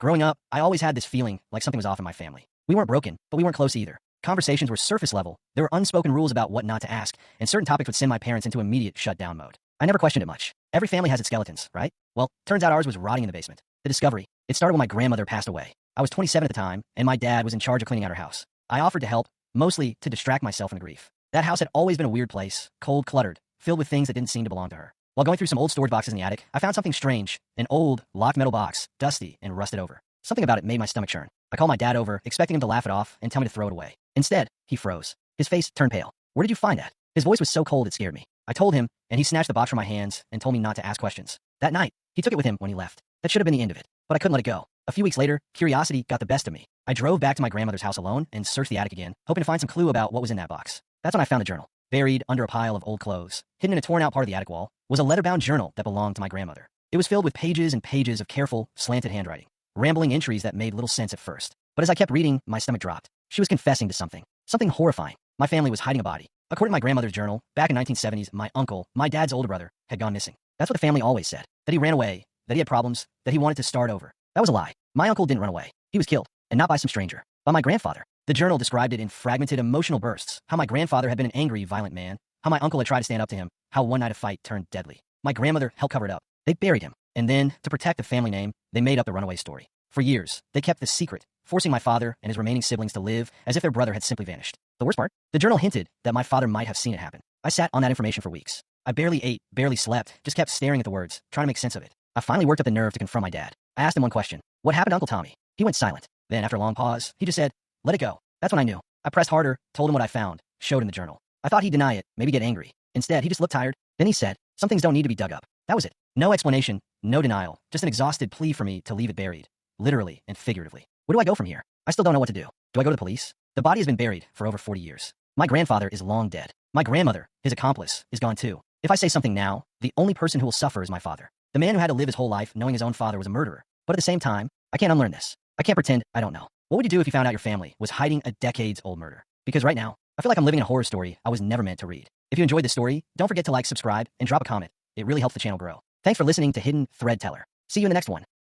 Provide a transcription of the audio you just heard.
Growing up, I always had this feeling like something was off in my family. We weren't broken, but we weren't close either. Conversations were surface level. There were unspoken rules about what not to ask, and certain topics would send my parents into immediate shutdown mode. I never questioned it much. Every family has its skeletons, right? Well, turns out ours was rotting in the basement. The discovery, it started when my grandmother passed away. I was 27 at the time, and my dad was in charge of cleaning out her house. I offered to help, mostly to distract myself from the grief. That house had always been a weird place, cold, cluttered, filled with things that didn't seem to belong to her. While going through some old storage boxes in the attic, I found something strange, an old, locked metal box, dusty and rusted over. Something about it made my stomach churn. I called my dad over, expecting him to laugh it off and tell me to throw it away. Instead, he froze. His face turned pale. "Where did you find that?" His voice was so cold it scared me. I told him, and he snatched the box from my hands and told me not to ask questions. That night, he took it with him when he left. That should have been the end of it, but I couldn't let it go. A few weeks later, curiosity got the best of me. I drove back to my grandmother's house alone and searched the attic again, hoping to find some clue about what was in that box. That's when I found a journal. Buried under a pile of old clothes, hidden in a torn-out part of the attic wall, was a leather-bound journal that belonged to my grandmother. It was filled with pages and pages of careful, slanted handwriting, rambling entries that made little sense at first. But as I kept reading, my stomach dropped. She was confessing to something horrifying. My family was hiding a body. According to my grandmother's journal, back in 1970s, my uncle, my dad's older brother, had gone missing. That's what the family always said, that he ran away, that he had problems, that he wanted to start over. That was a lie. My uncle didn't run away. He was killed, and not by some stranger, by my grandfather. The journal described it in fragmented emotional bursts, how my grandfather had been an angry, violent man, how my uncle had tried to stand up to him, how one night a fight turned deadly. My grandmother helped cover it up. They buried him, and then, to protect the family name, they made up the runaway story. For years, they kept this secret, forcing my father and his remaining siblings to live as if their brother had simply vanished. The worst part? The journal hinted that my father might have seen it happen. I sat on that information for weeks. I barely ate, barely slept, just kept staring at the words, trying to make sense of it. I finally worked up the nerve to confront my dad. I asked him one question. "What happened to Uncle Tommy?" He went silent. Then, after a long pause, he just said, "Let it go." That's when I knew. I pressed harder, told him what I found, showed him the journal. I thought he'd deny it, maybe get angry. Instead, he just looked tired. Then he said, "Some things don't need to be dug up." That was it. No explanation, no denial, just an exhausted plea for me to leave it buried. Literally and figuratively. Where do I go from here? I still don't know what to do. Do I go to the police? The body has been buried for over 40 years. My grandfather is long dead. My grandmother, his accomplice, is gone too. If I say something now, the only person who will suffer is my father. The man who had to live his whole life knowing his own father was a murderer. But at the same time, I can't unlearn this. I can't pretend I don't know. What would you do if you found out your family was hiding a decades-old murder? Because right now, I feel like I'm living in a horror story I was never meant to read. If you enjoyed this story, don't forget to like, subscribe, and drop a comment. It really helps the channel grow. Thanks for listening to Hidden Thread Teller. See you in the next one.